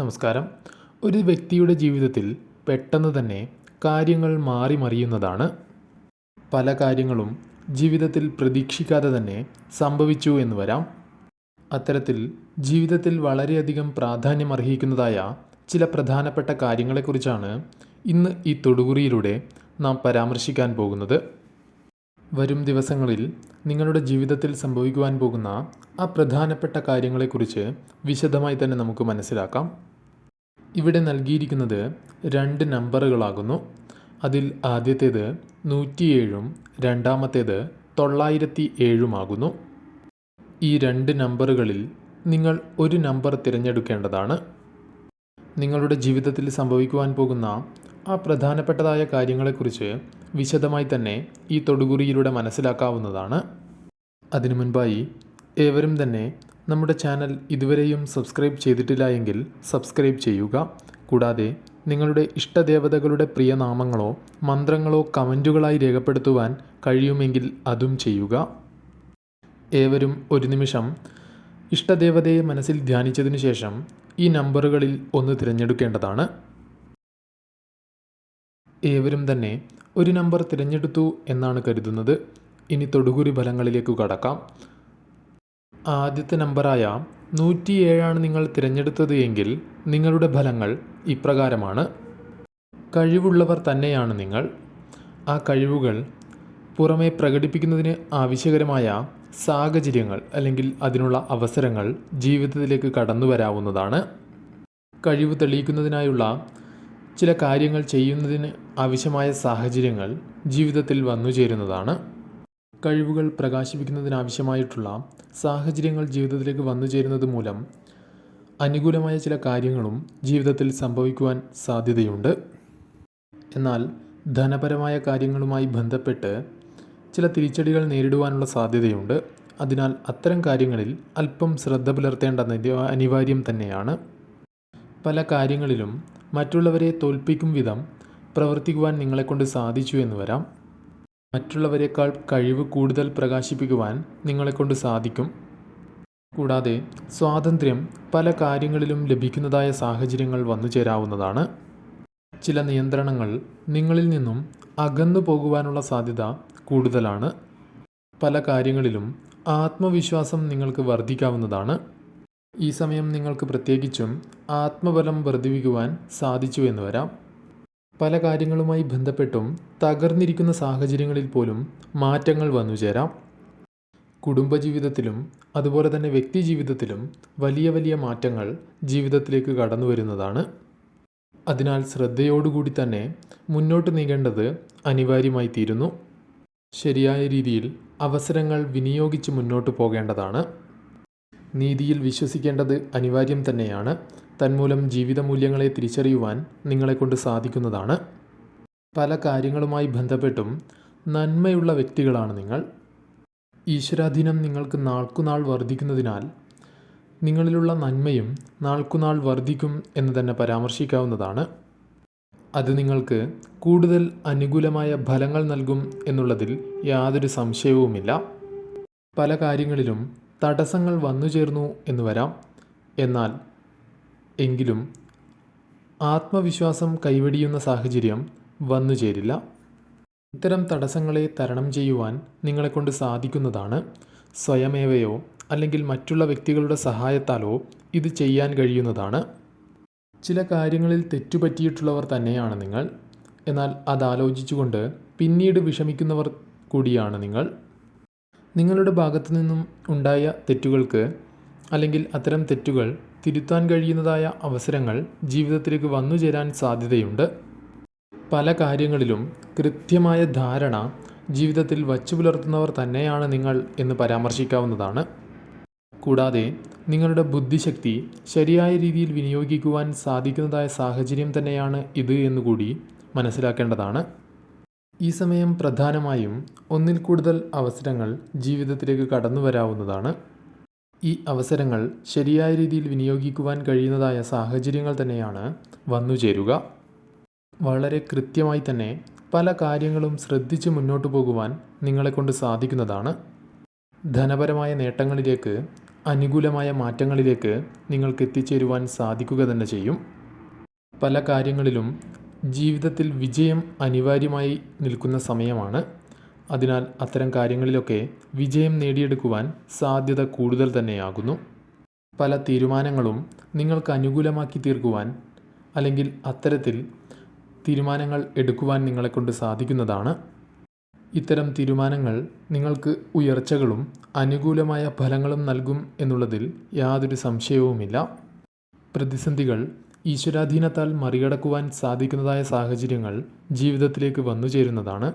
നമസ്കാരം. ഒരു വ്യക്തിയുടെ ജീവിതത്തിൽ പെട്ടെന്ന് തന്നെ കാര്യങ്ങൾ മാറി മറിയുന്നതാണ്. പല കാര്യങ്ങളും ജീവിതത്തിൽ പ്രതീക്ഷിക്കാതെ തന്നെ സംഭവിച്ചു എന്ന് വരാം. അത്തരത്തിൽ ജീവിതത്തിൽ വളരെയധികം പ്രാധാന്യമർഹിക്കുന്നതായ ചില പ്രധാനപ്പെട്ട കാര്യങ്ങളെക്കുറിച്ചാണ് ഇന്ന് ഈ തൊടുകുറിയിലൂടെ നാം പരാമർശിക്കാൻ പോകുന്നത്. വരും ദിവസങ്ങളിൽ നിങ്ങളുടെ ജീവിതത്തിൽ സംഭവിക്കുവാൻ പോകുന്ന ആ പ്രധാനപ്പെട്ട കാര്യങ്ങളെക്കുറിച്ച് വിശദമായി തന്നെ നമുക്ക് മനസ്സിലാക്കാം. ഇവിടെ നൽകിയിരിക്കുന്നത് 2 നമ്പറുകളാകുന്നു. അതിൽ ആദ്യത്തേത് 107 രണ്ടാമത്തേത് 907 ഈ 2 നമ്പറുകളിൽ നിങ്ങൾ ഒരു നമ്പർ തിരഞ്ഞെടുക്കേണ്ടതാണ്. നിങ്ങളുടെ ജീവിതത്തിൽ സംഭവിക്കുവാൻ പോകുന്ന ആ പ്രധാനപ്പെട്ടതായ കാര്യങ്ങളെക്കുറിച്ച് വിശദമായി തന്നെ ഈ തൊടുകുറിയിലൂടെ മനസ്സിലാക്കാവുന്നതാണ്. അതിനു മുൻപായി ഏവരും തന്നെ നമ്മുടെ ചാനൽ ഇതുവരെയും സബ്സ്ക്രൈബ് ചെയ്തിട്ടില്ല എങ്കിൽ സബ്സ്ക്രൈബ് ചെയ്യുക. കൂടാതെ നിങ്ങളുടെ ഇഷ്ടദേവതകളുടെ പ്രിയനാമങ്ങളോ മന്ത്രങ്ങളോ കമൻറ്റുകളായി രേഖപ്പെടുത്തുവാൻ കഴിയുമെങ്കിൽ അതും ചെയ്യുക. ഏവരും ഒരു നിമിഷം ഇഷ്ടദേവതയെ മനസ്സിൽ ധ്യാനിച്ചതിനു ശേഷം ഈ നമ്പറുകളിൽ ഒന്ന് തിരഞ്ഞെടുക്കേണ്ടതാണ്. ഏവരും തന്നെ ഒരു നമ്പർ തിരഞ്ഞെടുത്തു എന്നാണ് കരുതുന്നത്. ഇനി തൊടുകുറി ഫലങ്ങളിലേക്ക് കടക്കാം. ആദ്യത്തെ നമ്പറായ 107 നിങ്ങൾ തിരഞ്ഞെടുത്തത് എങ്കിൽ നിങ്ങളുടെ ഫലങ്ങൾ ഇപ്രകാരമാണ്. കഴിവുള്ളവർ തന്നെയാണ് നിങ്ങൾ. ആ കഴിവുകൾ പുറമെ പ്രകടിപ്പിക്കുന്നതിന് ആവശ്യകരമായ സാഹചര്യങ്ങൾ അല്ലെങ്കിൽ അതിനുള്ള അവസരങ്ങൾ ജീവിതത്തിലേക്ക് കടന്നു വരാവുന്നതാണ്. കഴിവ് തെളിയിക്കുന്നതിനായുള്ള ചില കാര്യങ്ങൾ ചെയ്യുന്നതിന് ആവശ്യമായ സാഹചര്യങ്ങൾ ജീവിതത്തിൽ വന്നു ചേരുന്നതാണ്. കഴിവുകൾ പ്രകാശിപ്പിക്കുന്നതിനാവശ്യമായിട്ടുള്ള സാഹചര്യങ്ങൾ ജീവിതത്തിലേക്ക് വന്നു ചേരുന്നത് മൂലം അനുകൂലമായ ചില കാര്യങ്ങളും ജീവിതത്തിൽ സംഭവിക്കുവാൻ സാധ്യതയുണ്ട്. എന്നാൽ ധനപരമായ കാര്യങ്ങളുമായി ബന്ധപ്പെട്ട് ചില തിരിച്ചടികൾ നേരിടുവാനുള്ള സാധ്യതയുണ്ട്. അതിനാൽ അത്തരം കാര്യങ്ങളിൽ അല്പം ശ്രദ്ധ പുലർത്തേണ്ടത് അനിവാര്യം തന്നെയാണ്. പല കാര്യങ്ങളിലും മറ്റുള്ളവരെ തോൽപ്പിക്കും വിധം പ്രവർത്തിക്കുവാൻ നിങ്ങളെക്കൊണ്ട് സാധിച്ചു എന്ന് വരാം. മറ്റുള്ളവരെക്കാൾ കഴിവ് കൂടുതൽ പ്രകാശിപ്പിക്കുവാൻ നിങ്ങളെക്കൊണ്ട് സാധിക്കും. കൂടാതെ സ്വാതന്ത്ര്യം പല കാര്യങ്ങളിലും ലഭിക്കുന്നതായ സാഹചര്യങ്ങൾ വന്നു ചേരാവുന്നതാണ്. ചില നിയന്ത്രണങ്ങൾ നിങ്ങളിൽ നിന്നും അകന്നു പോകുവാനുള്ള സാധ്യത കൂടുതലാണ്. പല കാര്യങ്ങളിലും ആത്മവിശ്വാസം നിങ്ങൾക്ക് വർദ്ധിക്കാവുന്നതാണ്. ഈ സമയം നിങ്ങൾക്ക് പ്രത്യേകിച്ചും ആത്മബലം വർദ്ധിപ്പിക്കുവാൻ സാധിച്ചു എന്ന് വരാം. പല കാര്യങ്ങളുമായി ബന്ധപ്പെട്ടും തകർന്നിരിക്കുന്ന സാഹചര്യങ്ങളിൽ പോലും മാറ്റങ്ങൾ വന്നു ചേരാം. കുടുംബജീവിതത്തിലും അതുപോലെ തന്നെ വ്യക്തി ജീവിതത്തിലും വലിയ വലിയ മാറ്റങ്ങൾ ജീവിതത്തിലേക്ക് കടന്നു വരുന്നതാണ്. അതിനാൽ ശ്രദ്ധയോടുകൂടി തന്നെ മുന്നോട്ട് നീങ്ങേണ്ടത് അനിവാര്യമായി തീരുന്നു. ശരിയായ രീതിയിൽ അവസരങ്ങൾ വിനിയോഗിച്ച് മുന്നോട്ട് പോകേണ്ടതാണ്. നീതിയിൽ വിശ്വസിക്കേണ്ടത് അനിവാര്യം തന്നെയാണ്. തന്മൂലം ജീവിത മൂല്യങ്ങളെ തിരിച്ചറിയുവാൻ നിങ്ങളെക്കൊണ്ട് സാധിക്കുന്നതാണ്. പല കാര്യങ്ങളുമായി ബന്ധപ്പെട്ടും നന്മയുള്ള വ്യക്തികളാണ് നിങ്ങൾ. ഈശ്വരാധീനം നിങ്ങൾക്ക് നാൾക്കുനാൾ വർദ്ധിക്കുന്നതിനാൽ നിങ്ങളിലുള്ള നന്മയും നാൾക്കുനാൾ വർദ്ധിക്കും എന്ന് തന്നെ പരാമർശിക്കാവുന്നതാണ്. അത് നിങ്ങൾക്ക് കൂടുതൽ അനുകൂലമായ ഫലങ്ങൾ നൽകും എന്നുള്ളതിൽ യാതൊരു സംശയവുമില്ല. പല കാര്യങ്ങളിലും തടസ്സങ്ങൾ വന്നു ചേർന്നു എന്ന് വരാം. എന്നാൽ എങ്കിലും ആത്മവിശ്വാസം കൈവെടിയുന്ന സാഹചര്യം വന്നു ചേരില്ല. ഇത്തരം തടസ്സങ്ങളെ തരണം ചെയ്യുവാൻ നിങ്ങളെക്കൊണ്ട് സാധിക്കുന്നതാണ്. സ്വയമേവയോ അല്ലെങ്കിൽ മറ്റുള്ള വ്യക്തികളുടെ സഹായത്താലോ ഇത് ചെയ്യാൻ കഴിയുന്നതാണ്. ചില കാര്യങ്ങളിൽ തെറ്റുപറ്റിയിട്ടുള്ളവർ തന്നെയാണ് നിങ്ങൾ. എന്നാൽ അതാലോചിച്ചുകൊണ്ട് പിന്നീട് വിഷമിക്കുന്നവർ കൂടിയാണ് നിങ്ങൾ. നിങ്ങളുടെ ഭാഗത്തു നിന്നും ഉണ്ടായ തെറ്റുകൾക്ക് അല്ലെങ്കിൽ അത്തരം തെറ്റുകൾ തിരുത്താൻ കഴിയുന്നതായ അവസരങ്ങൾ ജീവിതത്തിലേക്ക് വന്നു ചേരാൻ സാധ്യതയുണ്ട്. പല കാര്യങ്ങളിലും കൃത്യമായ ധാരണ ജീവിതത്തിൽ വച്ചു പുലർത്തുന്നവർ തന്നെയാണ് നിങ്ങൾ എന്ന് പരാമർശിക്കാവുന്നതാണ്. കൂടാതെ നിങ്ങളുടെ ബുദ്ധിശക്തി ശരിയായ രീതിയിൽ വിനിയോഗിക്കുവാൻ സാധിക്കുന്നതായ സാഹചര്യം തന്നെയാണ് ഇത് എന്നുകൂടി മനസ്സിലാക്കേണ്ടതാണ്. ഈ സമയം പ്രധാനമായും ഒന്നിൽ കൂടുതൽ അവസരങ്ങൾ ജീവിതത്തിലേക്ക് കടന്നു വരാവുന്നതാണ്. ഈ അവസരങ്ങൾ ശരിയായ രീതിയിൽ വിനിയോഗിക്കുവാൻ കഴിയുന്നതായ സാഹചര്യങ്ങൾ തന്നെയാണ് വന്നു ചേരുക. വളരെ കൃത്യമായി തന്നെ പല കാര്യങ്ങളും ശ്രദ്ധിച്ച് മുന്നോട്ട് പോകുവാൻ നിങ്ങളെക്കൊണ്ട് സാധിക്കുന്നതാണ്. ധനപരമായ നേട്ടങ്ങളിലേക്ക് അനുകൂലമായ മാറ്റങ്ങളിലേക്ക് നിങ്ങൾക്ക് എത്തിച്ചേരുവാൻ സാധിക്കുക തന്നെ ചെയ്യും. പല കാര്യങ്ങളിലും ജീവിതത്തിൽ വിജയം അനിവാര്യമായി നിൽക്കുന്ന സമയമാണ്. അതിനാൽ അത്തരം കാര്യങ്ങളിലൊക്കെ വിജയം നേടിയെടുക്കുവാൻ സാധ്യത കൂടുതൽ തന്നെയാകുന്നു. പല തീരുമാനങ്ങളും നിങ്ങൾക്ക് അനുകൂലമാക്കി തീർക്കുവാൻ അല്ലെങ്കിൽ അത്തരത്തിൽ തീരുമാനങ്ങൾ എടുക്കുവാൻ നിങ്ങളെക്കൊണ്ട് സാധിക്കുന്നതാണ്. ഇത്തരം തീരുമാനങ്ങൾ നിങ്ങൾക്ക് ഉയർച്ചകളും അനുകൂലമായ ഫലങ്ങളും നൽകും എന്നുള്ളതിൽ യാതൊരു സംശയവുമില്ല. പ്രതിസന്ധികൾ ഈശ്വരാധീനത്താൽ മറികടക്കുവാൻ സാധിക്കുന്നതായ സാഹചര്യങ്ങൾ ജീവിതത്തിലേക്ക് വന്നു ചേരുന്നതാണ്.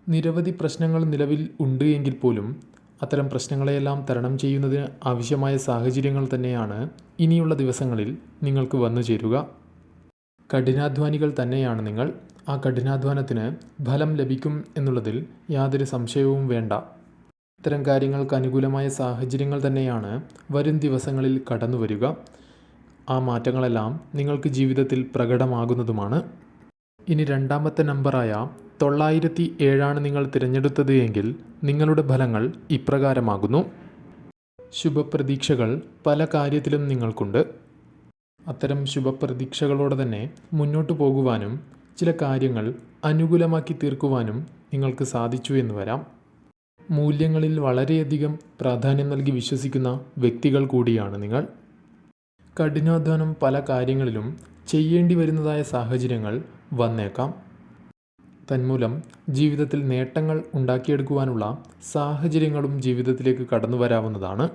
നിരവധി പ്രശ്നങ്ങൾ നിലവിൽ ഉണ്ട് എങ്കിൽ പോലും അത്തരം പ്രശ്നങ്ങളെയെല്ലാം തരണം ചെയ്യുന്നതിന് ആവശ്യമായ സാഹചര്യങ്ങൾ തന്നെയാണ് ഇനിയുള്ള ദിവസങ്ങളിൽ നിങ്ങൾക്ക് വന്നു ചേരുക. കഠിനാധ്വാനികൾ തന്നെയാണ് നിങ്ങൾ. ആ കഠിനാധ്വാനത്തിന് ഫലം ലഭിക്കും എന്നുള്ളതിൽ യാതൊരു സംശയവും വേണ്ട. ഇത്തരം കാര്യങ്ങൾക്ക് അനുകൂലമായ സാഹചര്യങ്ങൾ തന്നെയാണ് വരും ദിവസങ്ങളിൽ കടന്നു വരിക. ആ മാറ്റങ്ങളെല്ലാം നിങ്ങൾക്ക് ജീവിതത്തിൽ പ്രകടമാകുന്നതുമാണ്. ഇനി രണ്ടാമത്തെ നമ്പറായ 907 നിങ്ങൾ തിരഞ്ഞെടുത്തത് എങ്കിൽ നിങ്ങളുടെ ഫലങ്ങൾ ഇപ്രകാരമാകുന്നു. ശുഭപ്രതീക്ഷകൾ പല കാര്യത്തിലും നിങ്ങൾക്കുണ്ട്. അത്തരം ശുഭപ്രതീക്ഷകളോടെ തന്നെ മുന്നോട്ട് പോകുവാനും ചില കാര്യങ്ങൾ അനുകൂലമാക്കി തീർക്കുവാനും നിങ്ങൾക്ക് സാധിച്ചു എന്ന് വരാം. മൂല്യങ്ങളിൽ വളരെയധികം പ്രാധാന്യം നൽകി വിശ്വസിക്കുന്ന വ്യക്തികൾ കൂടിയാണ് നിങ്ങൾ. കഠിനാധ്വാനം പല കാര്യങ്ങളിലും ചെയ്യേണ്ടി വരുന്നതായ സാഹചര്യങ്ങൾ വന്നേക്കാം. തന്മൂലം ജീവിതത്തിൽ നേട്ടങ്ങൾ ഉണ്ടാക്കിയെടുക്കുവാനുള്ള സാഹചര്യങ്ങളും ജീവിതത്തിലേക്ക് കടന്നു വരാവുന്നതാണ്.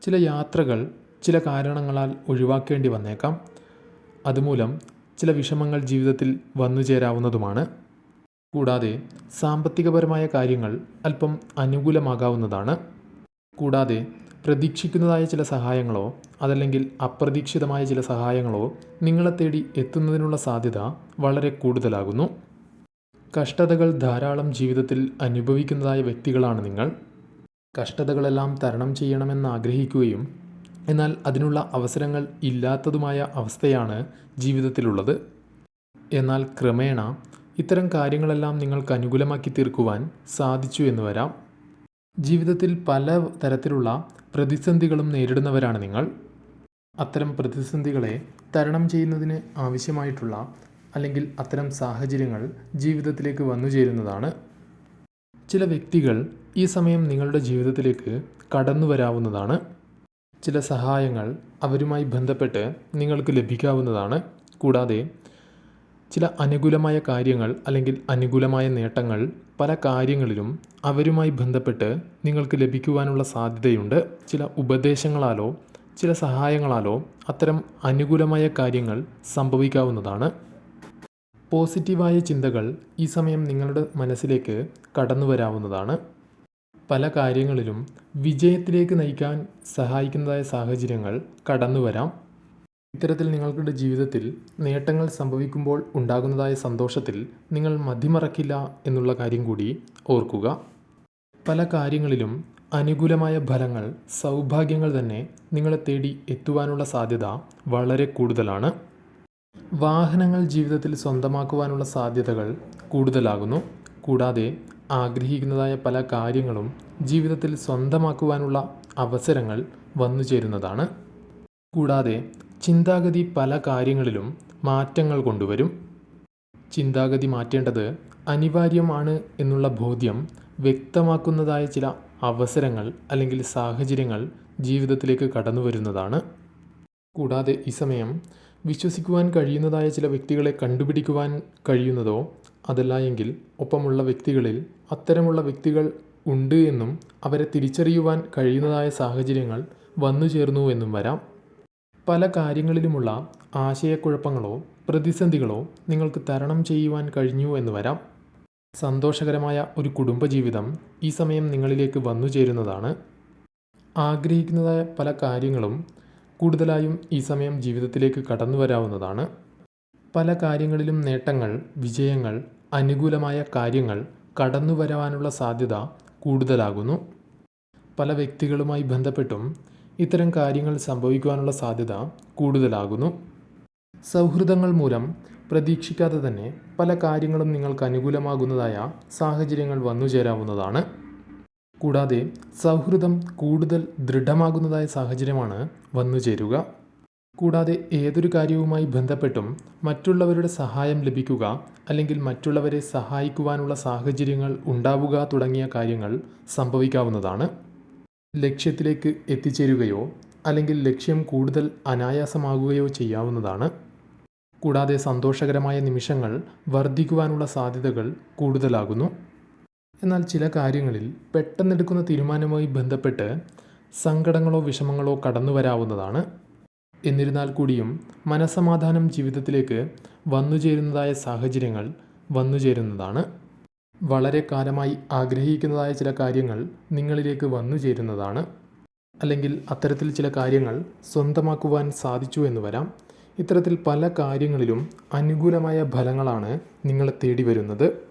ചില യാത്രകൾ ചില കാരണങ്ങളാൽ ഒഴിവാക്കേണ്ടി വന്നേക്കാം. അതുമൂലം ചില വിഷമങ്ങൾ ജീവിതത്തിൽ വന്നു ചേരാവുന്നതുമാണ്. കൂടാതെ സാമ്പത്തികപരമായ കാര്യങ്ങൾ അല്പം അനുകൂലമാകാവുന്നതാണ്. കൂടാതെ പ്രതീക്ഷിക്കുന്നതായ ചില സഹായങ്ങളോ അതല്ലെങ്കിൽ അപ്രതീക്ഷിതമായ ചില സഹായങ്ങളോ നിങ്ങളെ തേടി എത്തുന്നതിനുള്ള സാധ്യത വളരെ കൂടുതലാകുന്നു. കഷ്ടതകൾ ധാരാളം ജീവിതത്തിൽ അനുഭവിക്കുന്നതായ വ്യക്തികളാണ് നിങ്ങൾ. കഷ്ടതകളെല്ലാം തരണം ചെയ്യണമെന്ന് ആഗ്രഹിക്കുകയും എന്നാൽ അതിനുള്ള അവസരങ്ങൾ ഇല്ലാത്തതുമായ അവസ്ഥയാണ് ജീവിതത്തിലുള്ളത്. എന്നാൽ ക്രമേണ ഇത്തരം കാര്യങ്ങളെല്ലാം നിങ്ങൾക്ക് അനുകൂലമാക്കി തീർക്കുവാൻ സാധിച്ചു എന്ന് വരാം. ജീവിതത്തിൽ പല തരത്തിലുള്ള പ്രതിസന്ധികളും നേരിടുന്നവരാണ് നിങ്ങൾ. അത്തരം പ്രതിസന്ധികളെ തരണം ചെയ്യുന്നതിന് ആവശ്യമായിട്ടുള്ള അല്ലെങ്കിൽ അത്തരം സാഹചര്യങ്ങൾ ജീവിതത്തിലേക്ക് വന്നു ചേരുന്നതാണ്. ചില വ്യക്തികൾ ഈ സമയം നിങ്ങളുടെ ജീവിതത്തിലേക്ക് കടന്നു വരാവുന്നതാണ്. ചില സഹായങ്ങൾ അവരുമായി ബന്ധപ്പെട്ട് നിങ്ങൾക്ക് ലഭിക്കാവുന്നതാണ്. കൂടാതെ ചില അനുകൂലമായ കാര്യങ്ങൾ അല്ലെങ്കിൽ അനുകൂലമായ നേട്ടങ്ങൾ പല കാര്യങ്ങളിലും അവരുമായി ബന്ധപ്പെട്ട് നിങ്ങൾക്ക് ലഭിക്കുവാനുള്ള സാധ്യതയുണ്ട്. ചില ഉപദേശങ്ങളാലോ ചില സഹായങ്ങളാലോ അത്തരം അനുകൂലമായ കാര്യങ്ങൾ സംഭവിക്കാവുന്നതാണ്. പോസിറ്റീവായ ചിന്തകൾ ഈ സമയം നിങ്ങളുടെ മനസ്സിലേക്ക് കടന്നു വരാവുന്നതാണ്. പല കാര്യങ്ങളിലും വിജയത്തിലേക്ക് നയിക്കാൻ സഹായിക്കുന്നതായ സാഹചര്യങ്ങൾ കടന്നു വരാം. ഇത്തരത്തിൽ നിങ്ങളുടെ ജീവിതത്തിൽ നേട്ടങ്ങൾ സംഭവിക്കുമ്പോൾ ഉണ്ടാകുന്നതായ സന്തോഷത്തിൽ നിങ്ങൾ മതിമറക്കില്ല എന്നുള്ള കാര്യം കൂടി ഓർക്കുക. പല കാര്യങ്ങളിലും അനുകൂലമായ ഫലങ്ങൾ സൗഭാഗ്യങ്ങൾ തന്നെ നിങ്ങളെ തേടി എത്തുവാനുള്ള സാധ്യത വളരെ കൂടുതലാണ്. വാഹനങ്ങൾ ജീവിതത്തിൽ സ്വന്തമാക്കുവാനുള്ള സാധ്യതകൾ കൂടുതലാകുന്നു. കൂടാതെ ആഗ്രഹിക്കുന്നതായ പല കാര്യങ്ങളും ജീവിതത്തിൽ സ്വന്തമാക്കുവാനുള്ള അവസരങ്ങൾ വന്നു ചേരുന്നതാണ്. കൂടാതെ ചിന്താഗതി പല കാര്യങ്ങളിലും മാറ്റങ്ങൾ കൊണ്ടുവരും. ചിന്താഗതി മാറ്റേണ്ടത് അനിവാര്യമാണ് എന്നുള്ള ബോധ്യം വ്യക്തമാക്കുന്നതായ ചില അവസരങ്ങൾ അല്ലെങ്കിൽ സാഹചര്യങ്ങൾ ജീവിതത്തിലേക്ക് കടന്നു വരുന്നതാണ്. കൂടാതെ ഈ സമയം വിശ്വസിക്കുവാൻ കഴിയുന്നതായ ചില വ്യക്തികളെ കണ്ടുപിടിക്കുവാൻ കഴിയുന്നതോ അതല്ല എങ്കിൽ ഒപ്പമുള്ള വ്യക്തികളിൽ അത്തരമുള്ള വ്യക്തികൾ ഉണ്ട് എന്നും അവരെ തിരിച്ചറിയുവാൻ കഴിയുന്നതായ സാഹചര്യങ്ങൾ വന്നു ചേർന്നു എന്നും വരാം. പല കാര്യങ്ങളിലുമുള്ള ആശയക്കുഴപ്പങ്ങളോ പ്രതിസന്ധികളോ നിങ്ങൾക്ക് തരണം ചെയ്യുവാൻ കഴിഞ്ഞു എന്ന് വരാം. സന്തോഷകരമായ ഒരു കുടുംബജീവിതം ഈ സമയം നിങ്ങളിലേക്ക് വന്നു ചേരുന്നതാണ്. ആഗ്രഹിക്കുന്നതായ പല കാര്യങ്ങളും കൂടുതലായും ഈ സമയം ജീവിതത്തിലേക്ക് കടന്നു വരാവുന്നതാണ്. പല കാര്യങ്ങളിലും നേട്ടങ്ങൾ, വിജയങ്ങൾ, അനുകൂലമായ കാര്യങ്ങൾ കടന്നു വരാനുള്ള സാധ്യത കൂടുതലാകുന്നു. പല വ്യക്തികളുമായി ബന്ധപ്പെട്ടും ഇത്തരം കാര്യങ്ങൾ സംഭവിക്കുവാനുള്ള സാധ്യത കൂടുതലാകുന്നു. സൗഹൃദങ്ങൾ മൂലം പ്രതീക്ഷിക്കാതെ തന്നെ പല കാര്യങ്ങളും നിങ്ങൾക്ക് അനുകൂലമാകുന്നതായ സാഹചര്യങ്ങൾ വന്നു ചേരാവുന്നതാണ്. കൂടാതെ സൗഹൃദം കൂടുതൽ ദൃഢമാകുന്നതായ സാഹചര്യമാണ് വന്നുചേരുക. കൂടാതെ ഏതൊരു കാര്യവുമായി ബന്ധപ്പെട്ടും മറ്റുള്ളവരുടെ സഹായം ലഭിക്കുക അല്ലെങ്കിൽ മറ്റുള്ളവരെ സഹായിക്കുവാനുള്ള സാഹചര്യങ്ങൾ ഉണ്ടാവുക തുടങ്ങിയ കാര്യങ്ങൾ സംഭവിക്കാവുന്നതാണ്. ലക്ഷ്യത്തിലേക്ക് എത്തിച്ചേരുകയോ അല്ലെങ്കിൽ ലക്ഷ്യം കൂടുതൽ അനായാസമാകുകയോ ചെയ്യാവുന്നതാണ്. കൂടാതെ സന്തോഷകരമായ നിമിഷങ്ങൾ വർദ്ധിക്കുവാനുള്ള സാധ്യതകൾ കൂടുതലാകുന്നു. എന്നാൽ ചില കാര്യങ്ങളിൽ പെട്ടെന്നെടുക്കുന്ന തീരുമാനവുമായി ബന്ധപ്പെട്ട് സങ്കടങ്ങളോ വിഷമങ്ങളോ കടന്നു വരാവുന്നതാണ്. എന്നിരുന്നാൽ കൂടിയും മനസ്സമാധാനം ജീവിതത്തിലേക്ക് വന്നുചേരുന്നതായ സാഹചര്യങ്ങൾ വന്നുചേരുന്നതാണ്. വളരെ കാലമായി ആഗ്രഹിക്കുന്നതായ ചില കാര്യങ്ങൾ നിങ്ങളിലേക്ക് വന്നുചേരുന്നതാണ്. അല്ലെങ്കിൽ അത്തരത്തിൽ ചില കാര്യങ്ങൾ സ്വന്തമാക്കുവാൻ സാധിച്ചു എന്ന് വരാം. ഇത്തരത്തിൽ പല കാര്യങ്ങളിലും അനുകൂലമായ ഫലങ്ങളാണ് നിങ്ങളെ തേടി വരുന്നത്.